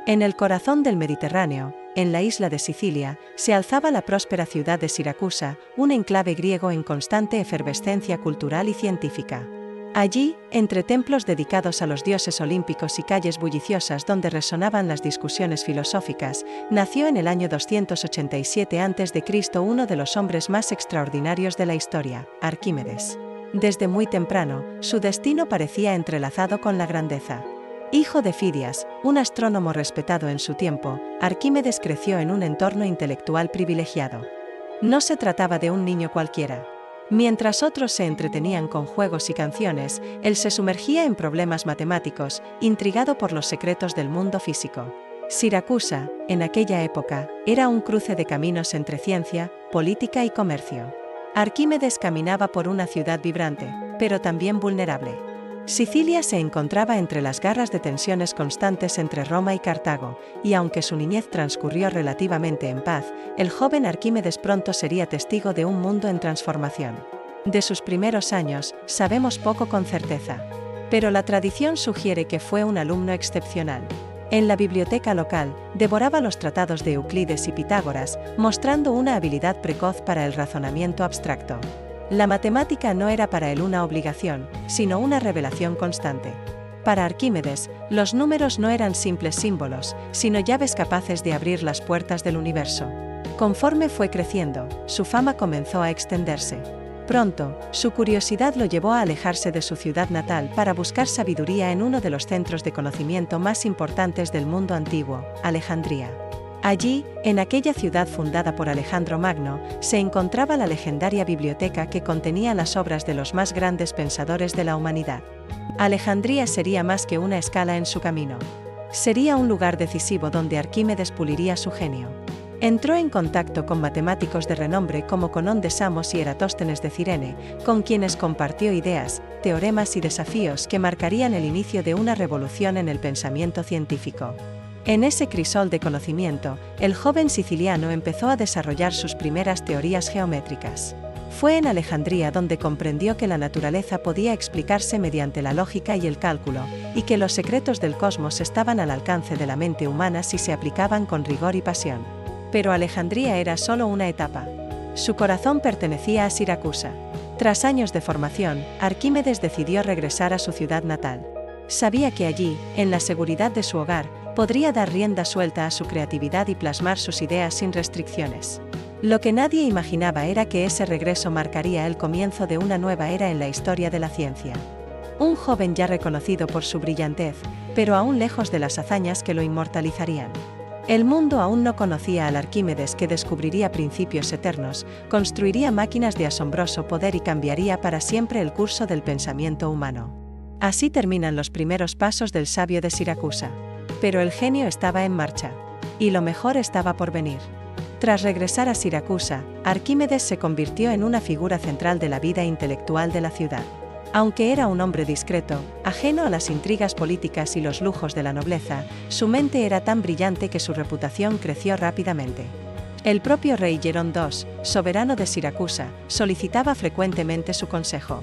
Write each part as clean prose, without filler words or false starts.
En el corazón del Mediterráneo, en la isla de Sicilia, se alzaba la próspera ciudad de Siracusa, un enclave griego en constante efervescencia cultural y científica. Allí, entre templos dedicados a los dioses olímpicos y calles bulliciosas donde resonaban las discusiones filosóficas, nació en el año 287 a.C. uno de los hombres más extraordinarios de la historia, Arquímedes. Desde muy temprano, su destino parecía entrelazado con la grandeza. Hijo de Fidias, un astrónomo respetado en su tiempo, Arquímedes creció en un entorno intelectual privilegiado. No se trataba de un niño cualquiera. Mientras otros se entretenían con juegos y canciones, él se sumergía en problemas matemáticos, intrigado por los secretos del mundo físico. Siracusa, en aquella época, era un cruce de caminos entre ciencia, política y comercio. Arquímedes caminaba por una ciudad vibrante, pero también vulnerable. Sicilia se encontraba entre las garras de tensiones constantes entre Roma y Cartago, y aunque su niñez transcurrió relativamente en paz, el joven Arquímedes pronto sería testigo de un mundo en transformación. De sus primeros años, sabemos poco con certeza. Pero la tradición sugiere que fue un alumno excepcional. En la biblioteca local, devoraba los tratados de Euclides y Pitágoras, mostrando una habilidad precoz para el razonamiento abstracto. La matemática no era para él una obligación, sino una revelación constante. Para Arquímedes, los números no eran simples símbolos, sino llaves capaces de abrir las puertas del universo. Conforme fue creciendo, su fama comenzó a extenderse. Pronto, su curiosidad lo llevó a alejarse de su ciudad natal para buscar sabiduría en uno de los centros de conocimiento más importantes del mundo antiguo, Alejandría. Allí, en aquella ciudad fundada por Alejandro Magno, se encontraba la legendaria biblioteca que contenía las obras de los más grandes pensadores de la humanidad. Alejandría sería más que una escala en su camino. Sería un lugar decisivo donde Arquímedes puliría su genio. Entró en contacto con matemáticos de renombre como Conón de Samos y Eratóstenes de Cirene, con quienes compartió ideas, teoremas y desafíos que marcarían el inicio de una revolución en el pensamiento científico. En ese crisol de conocimiento, el joven siciliano empezó a desarrollar sus primeras teorías geométricas. Fue en Alejandría donde comprendió que la naturaleza podía explicarse mediante la lógica y el cálculo, y que los secretos del cosmos estaban al alcance de la mente humana si se aplicaban con rigor y pasión. Pero Alejandría era solo una etapa. Su corazón pertenecía a Siracusa. Tras años de formación, Arquímedes decidió regresar a su ciudad natal. Sabía que allí, en la seguridad de su hogar, podría dar rienda suelta a su creatividad y plasmar sus ideas sin restricciones. Lo que nadie imaginaba era que ese regreso marcaría el comienzo de una nueva era en la historia de la ciencia. Un joven ya reconocido por su brillantez, pero aún lejos de las hazañas que lo inmortalizarían. El mundo aún no conocía al Arquímedes que descubriría principios eternos, construiría máquinas de asombroso poder y cambiaría para siempre el curso del pensamiento humano. Así terminan los primeros pasos del sabio de Siracusa. Pero el genio estaba en marcha. Y lo mejor estaba por venir. Tras regresar a Siracusa, Arquímedes se convirtió en una figura central de la vida intelectual de la ciudad. Aunque era un hombre discreto, ajeno a las intrigas políticas y los lujos de la nobleza, su mente era tan brillante que su reputación creció rápidamente. El propio rey Hierón II, soberano de Siracusa, solicitaba frecuentemente su consejo.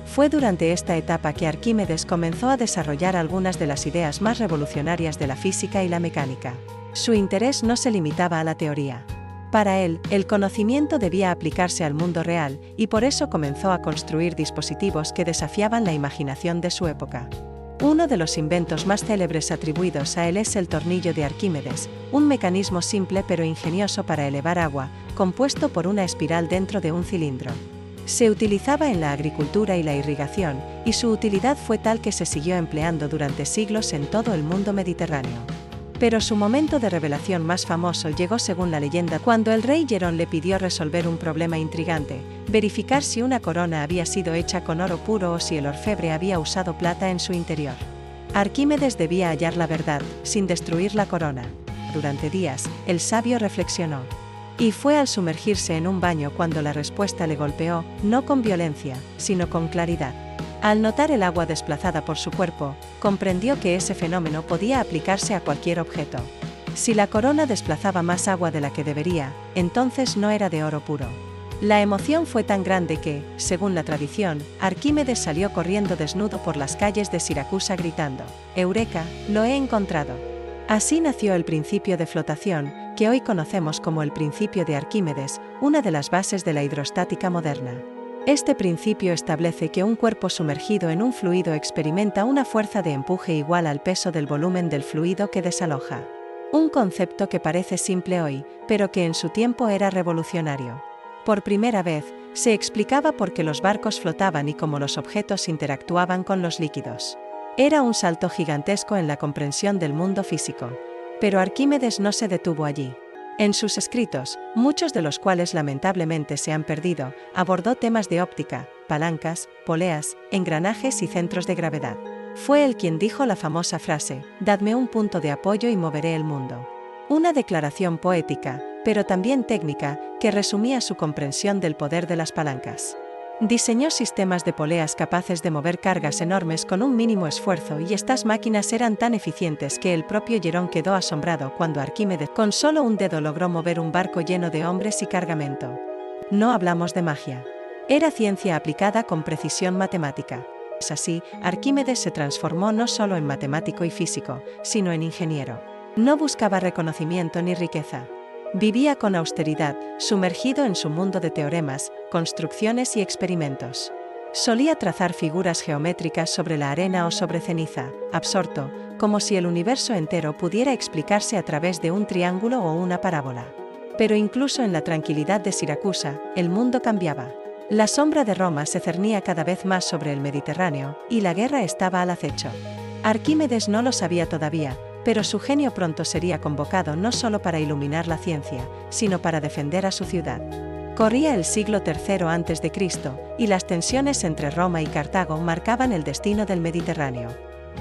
Fue durante esta etapa que Arquímedes comenzó a desarrollar algunas de las ideas más revolucionarias de la física y la mecánica. Su interés no se limitaba a la teoría. Para él, el conocimiento debía aplicarse al mundo real, y por eso comenzó a construir dispositivos que desafiaban la imaginación de su época. Uno de los inventos más célebres atribuidos a él es el tornillo de Arquímedes, un mecanismo simple pero ingenioso para elevar agua, compuesto por una espiral dentro de un cilindro. Se utilizaba en la agricultura y la irrigación, y su utilidad fue tal que se siguió empleando durante siglos en todo el mundo mediterráneo. Pero su momento de revelación más famoso llegó según la leyenda cuando el rey Hierón le pidió resolver un problema intrigante, verificar si una corona había sido hecha con oro puro o si el orfebre había usado plata en su interior. Arquímedes debía hallar la verdad, sin destruir la corona. Durante días, el sabio reflexionó. Y fue al sumergirse en un baño cuando la respuesta le golpeó, no con violencia, sino con claridad. Al notar el agua desplazada por su cuerpo, comprendió que ese fenómeno podía aplicarse a cualquier objeto. Si la corona desplazaba más agua de la que debería, entonces no era de oro puro. La emoción fue tan grande que, según la tradición, Arquímedes salió corriendo desnudo por las calles de Siracusa gritando: «¡Eureka! ¡Lo he encontrado!». Así nació el principio de flotación, que hoy conocemos como el principio de Arquímedes, una de las bases de la hidrostática moderna. Este principio establece que un cuerpo sumergido en un fluido experimenta una fuerza de empuje igual al peso del volumen del fluido que desaloja. Un concepto que parece simple hoy, pero que en su tiempo era revolucionario. Por primera vez, se explicaba por qué los barcos flotaban y cómo los objetos interactuaban con los líquidos. Era un salto gigantesco en la comprensión del mundo físico. Pero Arquímedes no se detuvo allí. En sus escritos, muchos de los cuales lamentablemente se han perdido, abordó temas de óptica, palancas, poleas, engranajes y centros de gravedad. Fue él quien dijo la famosa frase: «Dadme un punto de apoyo y moveré el mundo». Una declaración poética, pero también técnica, que resumía su comprensión del poder de las palancas. Diseñó sistemas de poleas capaces de mover cargas enormes con un mínimo esfuerzo, y estas máquinas eran tan eficientes que el propio Hierón quedó asombrado cuando Arquímedes con solo un dedo logró mover un barco lleno de hombres y cargamento. No hablamos de magia. Era ciencia aplicada con precisión matemática. Es así, Arquímedes se transformó no solo en matemático y físico, sino en ingeniero. No buscaba reconocimiento ni riqueza. Vivía con austeridad, sumergido en su mundo de teoremas, construcciones y experimentos. Solía trazar figuras geométricas sobre la arena o sobre ceniza, absorto, como si el universo entero pudiera explicarse a través de un triángulo o una parábola. Pero incluso en la tranquilidad de Siracusa, el mundo cambiaba. La sombra de Roma se cernía cada vez más sobre el Mediterráneo, y la guerra estaba al acecho. Arquímedes no lo sabía todavía, pero su genio pronto sería convocado no solo para iluminar la ciencia, sino para defender a su ciudad. Corría el siglo III a.C., y las tensiones entre Roma y Cartago marcaban el destino del Mediterráneo.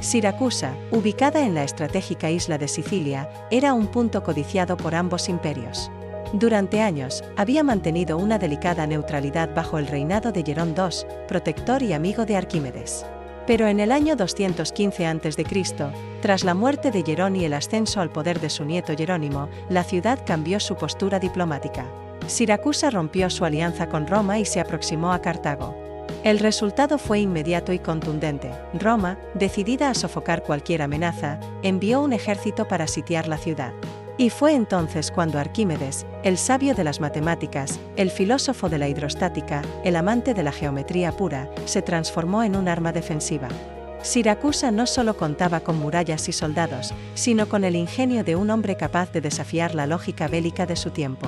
Siracusa, ubicada en la estratégica isla de Sicilia, era un punto codiciado por ambos imperios. Durante años, había mantenido una delicada neutralidad bajo el reinado de Hierón II, protector y amigo de Arquímedes. Pero en el año 215 a.C., tras la muerte de Hierón y el ascenso al poder de su nieto Jerónimo, la ciudad cambió su postura diplomática. Siracusa rompió su alianza con Roma y se aproximó a Cartago. El resultado fue inmediato y contundente. Roma, decidida a sofocar cualquier amenaza, envió un ejército para sitiar la ciudad. Y fue entonces cuando Arquímedes, el sabio de las matemáticas, el filósofo de la hidrostática, el amante de la geometría pura, se transformó en un arma defensiva. Siracusa no solo contaba con murallas y soldados, sino con el ingenio de un hombre capaz de desafiar la lógica bélica de su tiempo.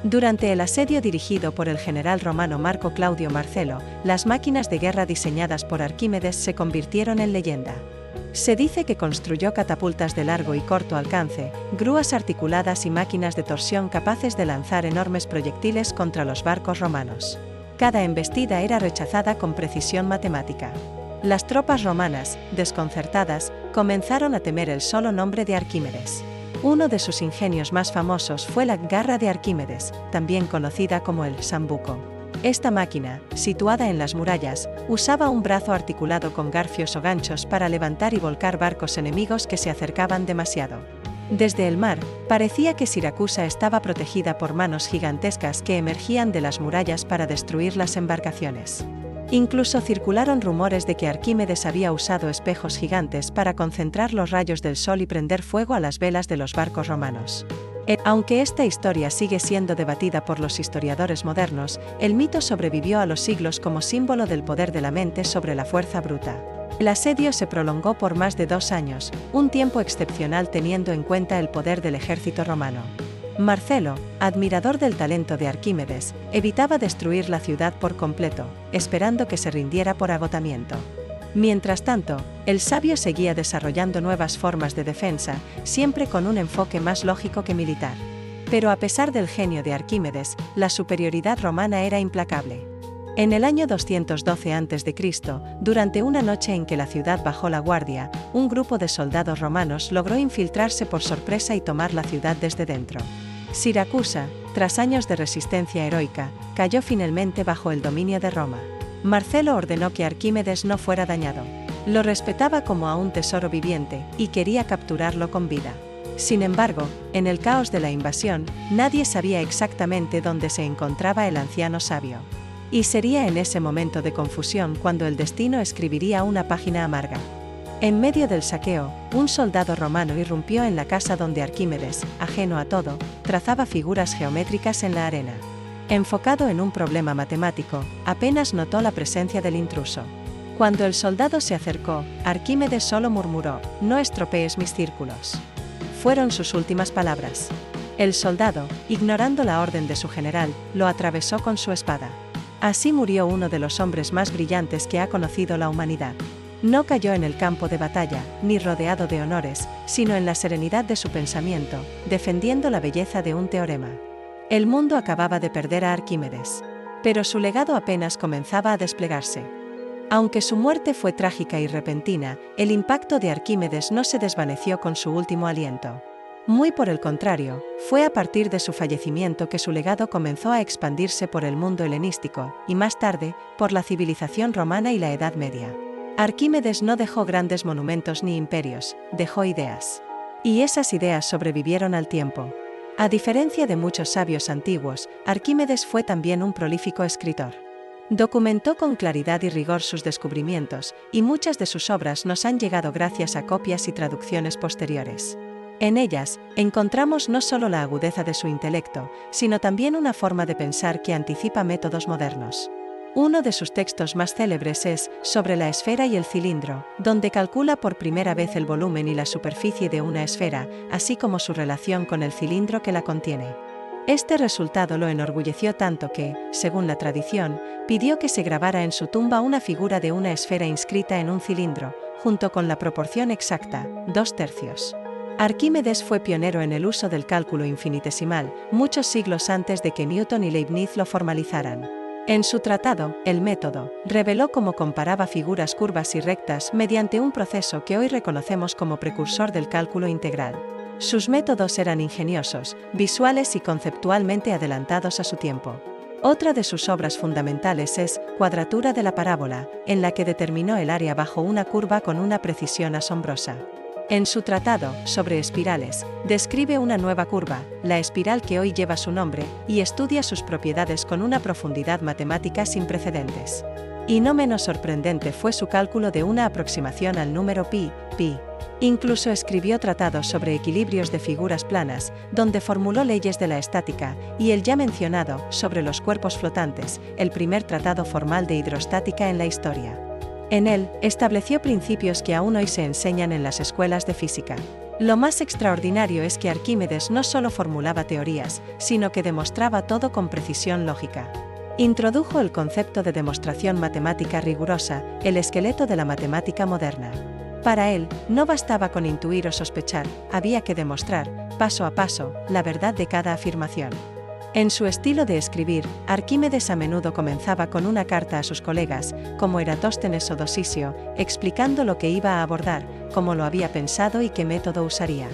Durante el asedio dirigido por el general romano Marco Claudio Marcelo, las máquinas de guerra diseñadas por Arquímedes se convirtieron en leyenda. Se dice que construyó catapultas de largo y corto alcance, grúas articuladas y máquinas de torsión capaces de lanzar enormes proyectiles contra los barcos romanos. Cada embestida era rechazada con precisión matemática. Las tropas romanas, desconcertadas, comenzaron a temer el solo nombre de Arquímedes. Uno de sus ingenios más famosos fue la garra de Arquímedes, también conocida como el sambuco. Esta máquina, situada en las murallas, usaba un brazo articulado con garfios o ganchos para levantar y volcar barcos enemigos que se acercaban demasiado. Desde el mar, parecía que Siracusa estaba protegida por manos gigantescas que emergían de las murallas para destruir las embarcaciones. Incluso circularon rumores de que Arquímedes había usado espejos gigantes para concentrar los rayos del sol y prender fuego a las velas de los barcos romanos. Aunque esta historia sigue siendo debatida por los historiadores modernos, el mito sobrevivió a los siglos como símbolo del poder de la mente sobre la fuerza bruta. El asedio se prolongó por más de 2 años, un tiempo excepcional teniendo en cuenta el poder del ejército romano. Marcelo, admirador del talento de Arquímedes, evitaba destruir la ciudad por completo, esperando que se rindiera por agotamiento. Mientras tanto, el sabio seguía desarrollando nuevas formas de defensa, siempre con un enfoque más lógico que militar. Pero a pesar del genio de Arquímedes, la superioridad romana era implacable. En el año 212 a.C., durante una noche en que la ciudad bajó la guardia, un grupo de soldados romanos logró infiltrarse por sorpresa y tomar la ciudad desde dentro. Siracusa, tras años de resistencia heroica, cayó finalmente bajo el dominio de Roma. Marcelo ordenó que Arquímedes no fuera dañado. Lo respetaba como a un tesoro viviente, y quería capturarlo con vida. Sin embargo, en el caos de la invasión, nadie sabía exactamente dónde se encontraba el anciano sabio. Y sería en ese momento de confusión cuando el destino escribiría una página amarga. En medio del saqueo, un soldado romano irrumpió en la casa donde Arquímedes, ajeno a todo, trazaba figuras geométricas en la arena. Enfocado en un problema matemático, apenas notó la presencia del intruso. Cuando el soldado se acercó, Arquímedes solo murmuró: «No estropees mis círculos». Fueron sus últimas palabras. El soldado, ignorando la orden de su general, lo atravesó con su espada. Así murió uno de los hombres más brillantes que ha conocido la humanidad. No cayó en el campo de batalla, ni rodeado de honores, sino en la serenidad de su pensamiento, defendiendo la belleza de un teorema. El mundo acababa de perder a Arquímedes. Pero su legado apenas comenzaba a desplegarse. Aunque su muerte fue trágica y repentina, el impacto de Arquímedes no se desvaneció con su último aliento. Muy por el contrario, fue a partir de su fallecimiento que su legado comenzó a expandirse por el mundo helenístico, y más tarde, por la civilización romana y la Edad Media. Arquímedes no dejó grandes monumentos ni imperios, dejó ideas. Y esas ideas sobrevivieron al tiempo. A diferencia de muchos sabios antiguos, Arquímedes fue también un prolífico escritor. Documentó con claridad y rigor sus descubrimientos, y muchas de sus obras nos han llegado gracias a copias y traducciones posteriores. En ellas, encontramos no solo la agudeza de su intelecto, sino también una forma de pensar que anticipa métodos modernos. Uno de sus textos más célebres es Sobre la esfera y el cilindro, donde calcula por primera vez el volumen y la superficie de una esfera, así como su relación con el cilindro que la contiene. Este resultado lo enorgulleció tanto que, según la tradición, pidió que se grabara en su tumba una figura de una esfera inscrita en un cilindro, junto con la proporción exacta, 2/3. Arquímedes fue pionero en el uso del cálculo infinitesimal, muchos siglos antes de que Newton y Leibniz lo formalizaran. En su tratado, El método, reveló cómo comparaba figuras curvas y rectas mediante un proceso que hoy reconocemos como precursor del cálculo integral. Sus métodos eran ingeniosos, visuales y conceptualmente adelantados a su tiempo. Otra de sus obras fundamentales es Cuadratura de la parábola, en la que determinó el área bajo una curva con una precisión asombrosa. En su tratado, sobre espirales, describe una nueva curva, la espiral que hoy lleva su nombre, y estudia sus propiedades con una profundidad matemática sin precedentes. Y no menos sorprendente fue su cálculo de una aproximación al número pi. Incluso escribió tratados sobre equilibrios de figuras planas, donde formuló leyes de la estática, y el ya mencionado, sobre los cuerpos flotantes, el primer tratado formal de hidrostática en la historia. En él, estableció principios que aún hoy se enseñan en las escuelas de física. Lo más extraordinario es que Arquímedes no solo formulaba teorías, sino que demostraba todo con precisión lógica. Introdujo el concepto de demostración matemática rigurosa, el esqueleto de la matemática moderna. Para él, no bastaba con intuir o sospechar, había que demostrar, paso a paso, la verdad de cada afirmación. En su estilo de escribir, Arquímedes a menudo comenzaba con una carta a sus colegas, como Eratóstenes o Dosisio, explicando lo que iba a abordar, cómo lo había pensado y qué método usaría.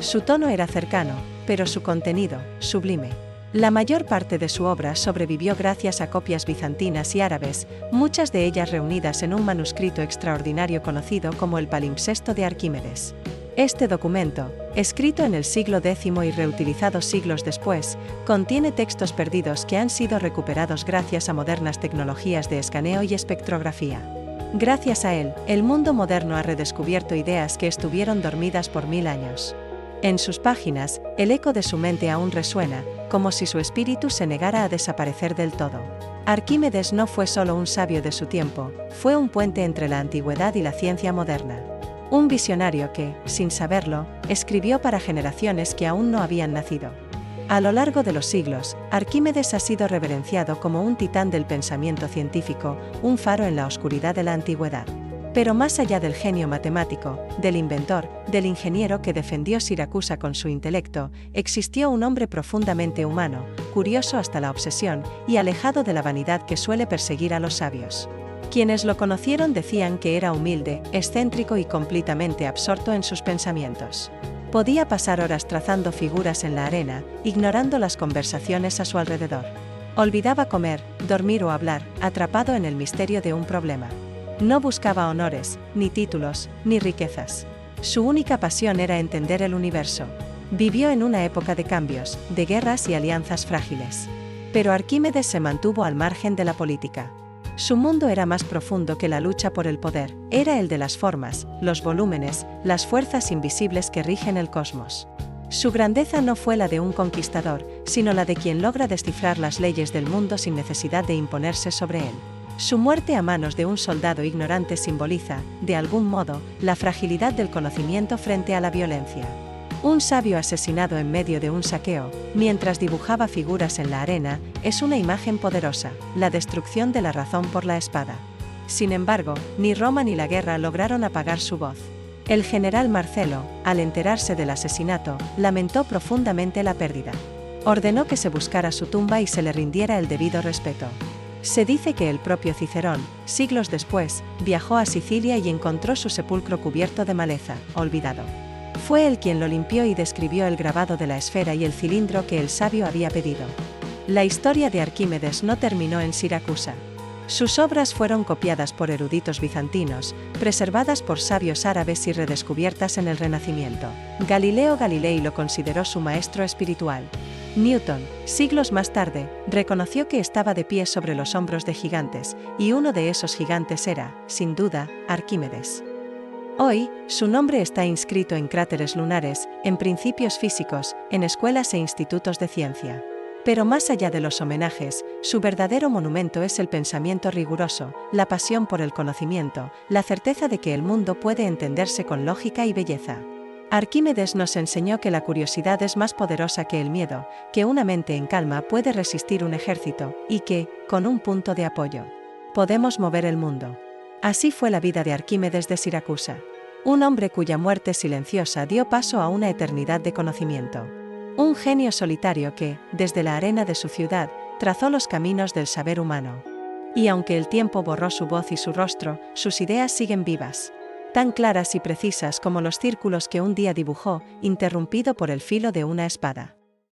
Su tono era cercano, pero su contenido, sublime. La mayor parte de su obra sobrevivió gracias a copias bizantinas y árabes, muchas de ellas reunidas en un manuscrito extraordinario conocido como el Palimpsesto de Arquímedes. Este documento, escrito en el siglo X y reutilizado siglos después, contiene textos perdidos que han sido recuperados gracias a modernas tecnologías de escaneo y espectrografía. Gracias a él, el mundo moderno ha redescubierto ideas que estuvieron dormidas por 1000 años. En sus páginas, el eco de su mente aún resuena, como si su espíritu se negara a desaparecer del todo. Arquímedes no fue solo un sabio de su tiempo, fue un puente entre la antigüedad y la ciencia moderna. Un visionario que, sin saberlo, escribió para generaciones que aún no habían nacido. A lo largo de los siglos, Arquímedes ha sido reverenciado como un titán del pensamiento científico, un faro en la oscuridad de la antigüedad. Pero más allá del genio matemático, del inventor, del ingeniero que defendió Siracusa con su intelecto, existió un hombre profundamente humano, curioso hasta la obsesión, y alejado de la vanidad que suele perseguir a los sabios. Quienes lo conocieron decían que era humilde, excéntrico y completamente absorto en sus pensamientos. Podía pasar horas trazando figuras en la arena, ignorando las conversaciones a su alrededor. Olvidaba comer, dormir o hablar, atrapado en el misterio de un problema. No buscaba honores, ni títulos, ni riquezas. Su única pasión era entender el universo. Vivió en una época de cambios, de guerras y alianzas frágiles. Pero Arquímedes se mantuvo al margen de la política. Su mundo era más profundo que la lucha por el poder, era el de las formas, los volúmenes, las fuerzas invisibles que rigen el cosmos. Su grandeza no fue la de un conquistador, sino la de quien logra descifrar las leyes del mundo sin necesidad de imponerse sobre él. Su muerte a manos de un soldado ignorante simboliza, de algún modo, la fragilidad del conocimiento frente a la violencia. Un sabio asesinado en medio de un saqueo, mientras dibujaba figuras en la arena, es una imagen poderosa, la destrucción de la razón por la espada. Sin embargo, ni Roma ni la guerra lograron apagar su voz. El general Marcelo, al enterarse del asesinato, lamentó profundamente la pérdida. Ordenó que se buscara su tumba y se le rindiera el debido respeto. Se dice que el propio Cicerón, siglos después, viajó a Sicilia y encontró su sepulcro cubierto de maleza, olvidado. Fue él quien lo limpió y describió el grabado de la esfera y el cilindro que el sabio había pedido. La historia de Arquímedes no terminó en Siracusa. Sus obras fueron copiadas por eruditos bizantinos, preservadas por sabios árabes y redescubiertas en el Renacimiento. Galileo Galilei lo consideró su maestro espiritual. Newton, siglos más tarde, reconoció que estaba de pie sobre los hombros de gigantes, y uno de esos gigantes era, sin duda, Arquímedes. Hoy, su nombre está inscrito en cráteres lunares, en principios físicos, en escuelas e institutos de ciencia. Pero más allá de los homenajes, su verdadero monumento es el pensamiento riguroso, la pasión por el conocimiento, la certeza de que el mundo puede entenderse con lógica y belleza. Arquímedes nos enseñó que la curiosidad es más poderosa que el miedo, que una mente en calma puede resistir un ejército, y que, con un punto de apoyo, podemos mover el mundo. Así fue la vida de Arquímedes de Siracusa. Un hombre cuya muerte silenciosa dio paso a una eternidad de conocimiento. Un genio solitario que, desde la arena de su ciudad, trazó los caminos del saber humano. Y aunque el tiempo borró su voz y su rostro, sus ideas siguen vivas. Tan claras y precisas como los círculos que un día dibujó, interrumpido por el filo de una espada.